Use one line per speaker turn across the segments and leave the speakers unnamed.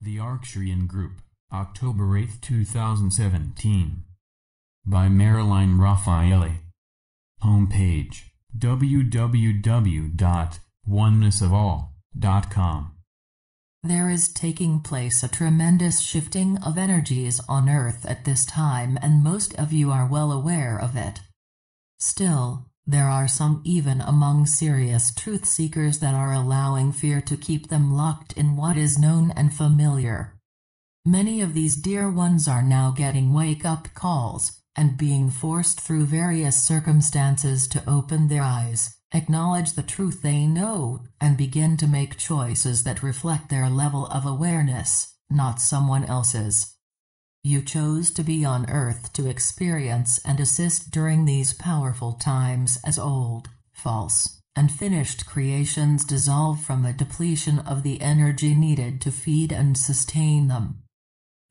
The Arcturian Group, October 8, 2017. By Marilyn Raffaele. Homepage, www.onenessofall.com.
There is taking place a tremendous shifting of energies on Earth at this time, and most of you are well aware of it. Still, there are some even among serious truth seekers that are allowing fear to keep them locked in what is known and familiar. Many of these dear ones are now getting wake-up calls, and being forced through various circumstances to open their eyes, acknowledge the truth they know, and begin to make choices that reflect their level of awareness, not someone else's. You chose to be on Earth to experience and assist during these powerful times as old, false, and finished creations dissolve from the depletion of the energy needed to feed and sustain them.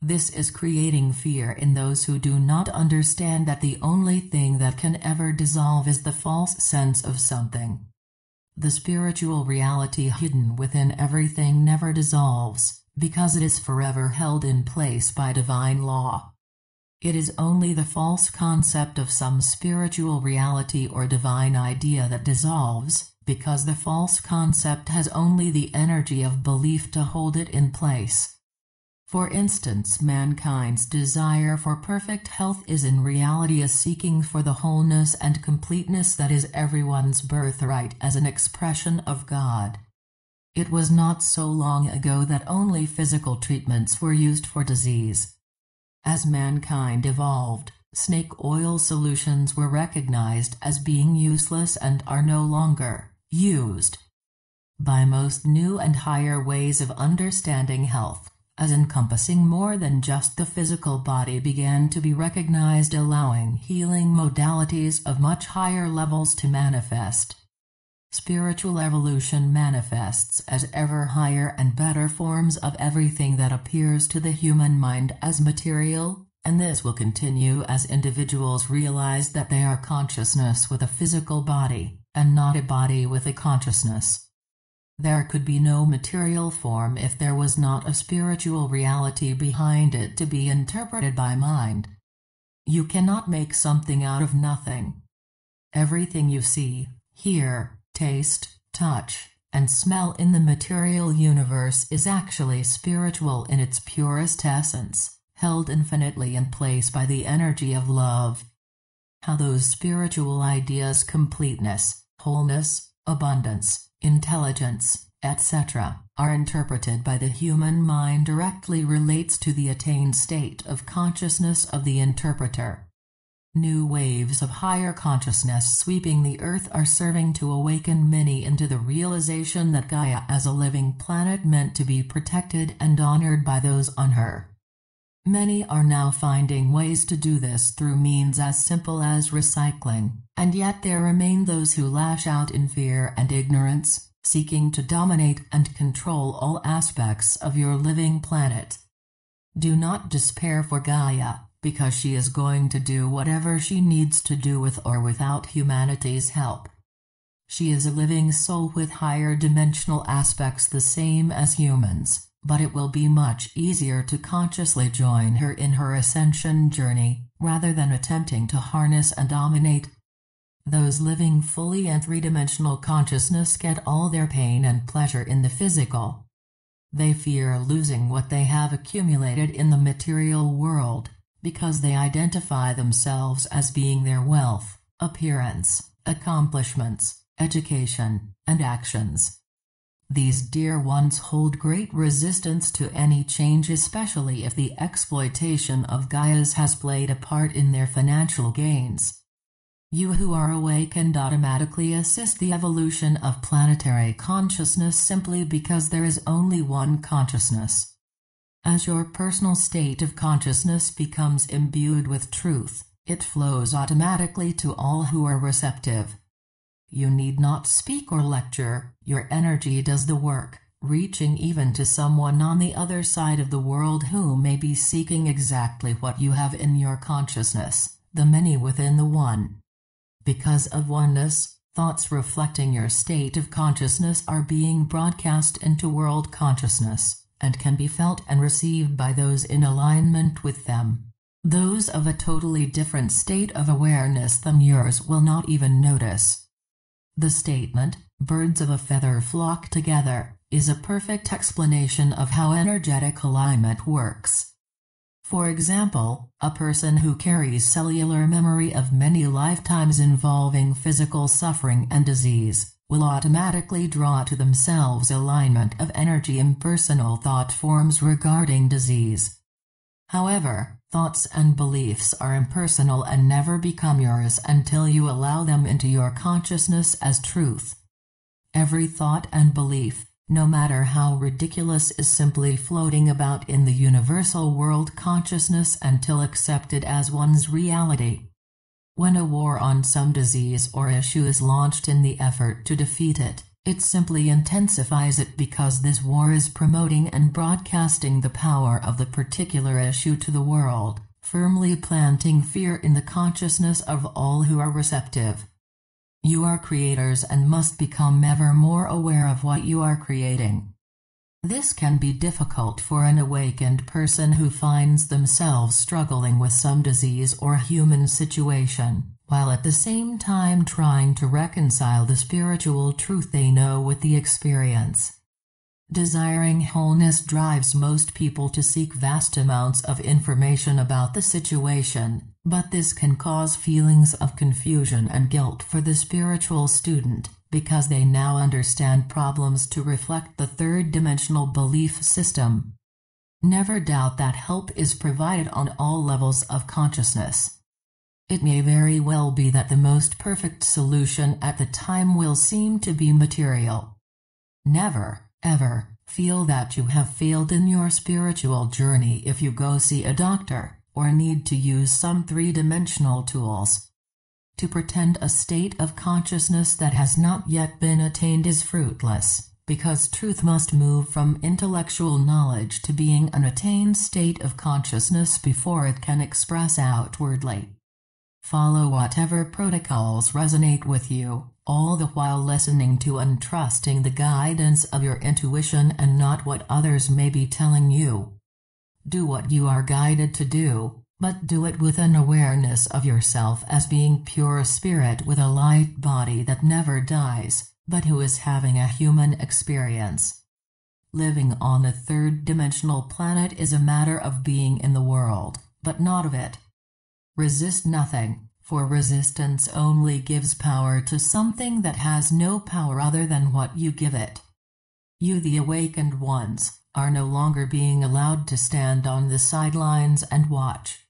This is creating fear in those who do not understand that the only thing that can ever dissolve is the false sense of something. The spiritual reality hidden within everything never dissolves, because it is forever held in place by divine law. It is only the false concept of some spiritual reality or divine idea that dissolves, because the false concept has only the energy of belief to hold it in place. For instance, mankind's desire for perfect health is in reality a seeking for the wholeness and completeness that is everyone's birthright as an expression of God. It was not so long ago that only physical treatments were used for disease. As mankind evolved, snake oil solutions were recognized as being useless and are no longer used by most new and higher ways of understanding health, as encompassing more than just the physical body, began to be recognized, allowing healing modalities of much higher levels to manifest. Spiritual evolution manifests as ever higher and better forms of everything that appears to the human mind as material, and this will continue as individuals realize that they are consciousness with a physical body, and not a body with a consciousness. There could be no material form if there was not a spiritual reality behind it to be interpreted by mind. You cannot make something out of nothing. Everything you see, hear, taste, touch, and smell in the material universe is actually spiritual in its purest essence, held infinitely in place by the energy of love. How those spiritual ideas, completeness, wholeness, abundance, intelligence, etc., are interpreted by the human mind directly relates to the attained state of consciousness of the interpreter. New waves of higher consciousness sweeping the earth are serving to awaken many into the realization that Gaia as a living planet meant to be protected and honored by those on her. Many are now finding ways to do this through means as simple as recycling, and yet there remain those who lash out in fear and ignorance, seeking to dominate and control all aspects of your living planet. Do not despair for Gaia, because she is going to do whatever she needs to do with or without humanity's help. She is a living soul with higher dimensional aspects the same as humans, but it will be much easier to consciously join her in her ascension journey, rather than attempting to harness and dominate. Those living fully in three-dimensional consciousness get all their pain and pleasure in the physical. They fear losing what they have accumulated in the material world, because they identify themselves as being their wealth, appearance, accomplishments, education, and actions. These dear ones hold great resistance to any change, especially if the exploitation of Gaia's has played a part in their financial gains. You who are awakened automatically assist the evolution of planetary consciousness simply because there is only one consciousness. As your personal state of consciousness becomes imbued with truth, it flows automatically to all who are receptive. You need not speak or lecture, your energy does the work, reaching even to someone on the other side of the world who may be seeking exactly what you have in your consciousness, the many within the one. Because of oneness, thoughts reflecting your state of consciousness are being broadcast into world consciousness, and can be felt and received by those in alignment with them. Those of a totally different state of awareness than yours will not even notice. The statement, "birds of a feather flock together," is a perfect explanation of how energetic alignment works. For example, a person who carries cellular memory of many lifetimes involving physical suffering and disease will automatically draw to themselves alignment of energy in personal thought forms regarding disease. However, thoughts and beliefs are impersonal and never become yours until you allow them into your consciousness as truth. Every thought and belief, no matter how ridiculous, is simply floating about in the universal world consciousness until accepted as one's reality. When a war on some disease or issue is launched in the effort to defeat it, it simply intensifies it because this war is promoting and broadcasting the power of the particular issue to the world, firmly planting fear in the consciousness of all who are receptive. You are creators and must become ever more aware of what you are creating. This can be difficult for an awakened person who finds themselves struggling with some disease or human situation, while at the same time trying to reconcile the spiritual truth they know with the experience. Desiring wholeness drives most people to seek vast amounts of information about the situation, but this can cause feelings of confusion and guilt for the spiritual student, because they now understand problems to reflect the third-dimensional belief system. Never doubt that help is provided on all levels of consciousness. It may very well be that the most perfect solution at the time will seem to be material. Never, ever, feel that you have failed in your spiritual journey if you go see a doctor, or need to use some three-dimensional tools. To pretend a state of consciousness that has not yet been attained is fruitless, because truth must move from intellectual knowledge to being an attained state of consciousness before it can express outwardly. Follow whatever protocols resonate with you, all the while listening to and trusting the guidance of your intuition and not what others may be telling you. Do what you are guided to do, but do it with an awareness of yourself as being pure spirit with a light body that never dies, but who is having a human experience. Living on a third-dimensional planet is a matter of being in the world, but not of it. Resist nothing, for resistance only gives power to something that has no power other than what you give it. You, the awakened ones, are no longer being allowed to stand on the sidelines and watch.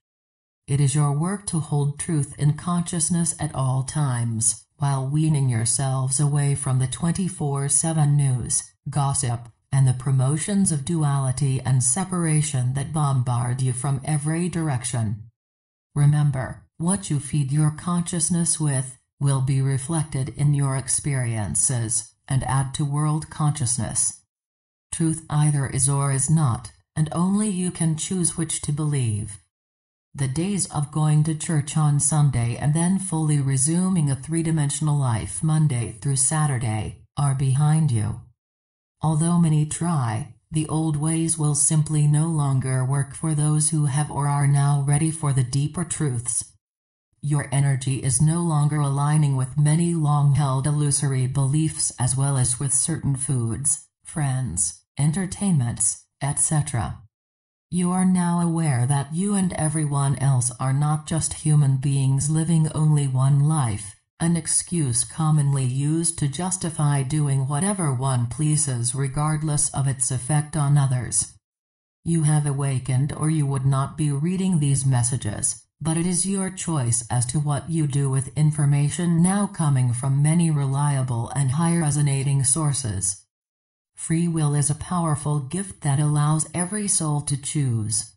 It is your work to hold truth in consciousness at all times, while weaning yourselves away from the 24/7 news, gossip, and the promotions of duality and separation that bombard you from every direction. Remember, what you feed your consciousness with will be reflected in your experiences and add to world consciousness. Truth either is or is not, and only you can choose which to believe. The days of going to church on Sunday and then fully resuming a three-dimensional life Monday through Saturday are behind you. Although many try, the old ways will simply no longer work for those who have or are now ready for the deeper truths. Your energy is no longer aligning with many long-held illusory beliefs as well as with certain foods, friends, entertainments, etc. You are now aware that you and everyone else are not just human beings living only one life, an excuse commonly used to justify doing whatever one pleases regardless of its effect on others. You have awakened or you would not be reading these messages, but it is your choice as to what you do with information now coming from many reliable and high-resonating sources. Free will is a powerful gift that allows every soul to choose.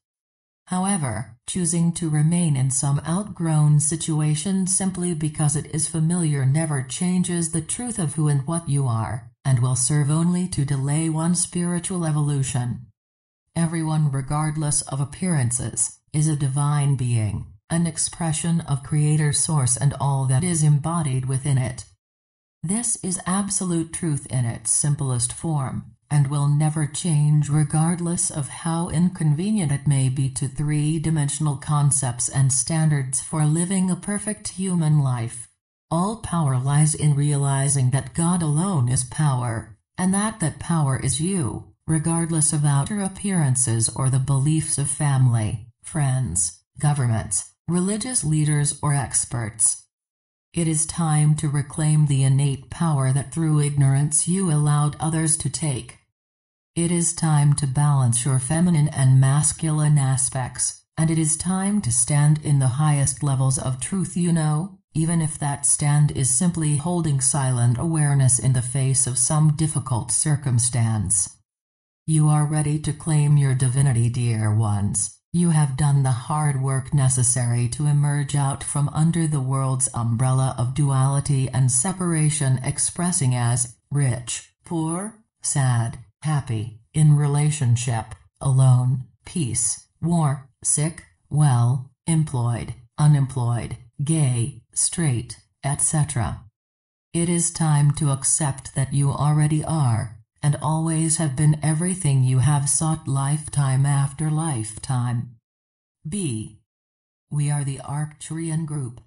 However, choosing to remain in some outgrown situation simply because it is familiar never changes the truth of who and what you are, and will serve only to delay one's spiritual evolution. Everyone, regardless of appearances, is a divine being, an expression of Creator Source and all that is embodied within it. This is absolute truth in its simplest form, and will never change regardless of how inconvenient it may be to three-dimensional concepts and standards for living a perfect human life. All power lies in realizing that God alone is power, and that power is you, regardless of outer appearances or the beliefs of family, friends, governments, religious leaders or experts. It is time to reclaim the innate power that through ignorance you allowed others to take. It is time to balance your feminine and masculine aspects, and it is time to stand in the highest levels of truth you know, even if that stand is simply holding silent awareness in the face of some difficult circumstance. You are ready to claim your divinity, dear ones. You have done the hard work necessary to emerge out from under the world's umbrella of duality and separation, expressing as rich, poor, sad, happy, in relationship, alone, peace, war, sick, well, employed, unemployed, gay, straight, etc. It is time to accept that you already are, and always have been everything you have sought lifetime after lifetime. B. We are the Arcturian group.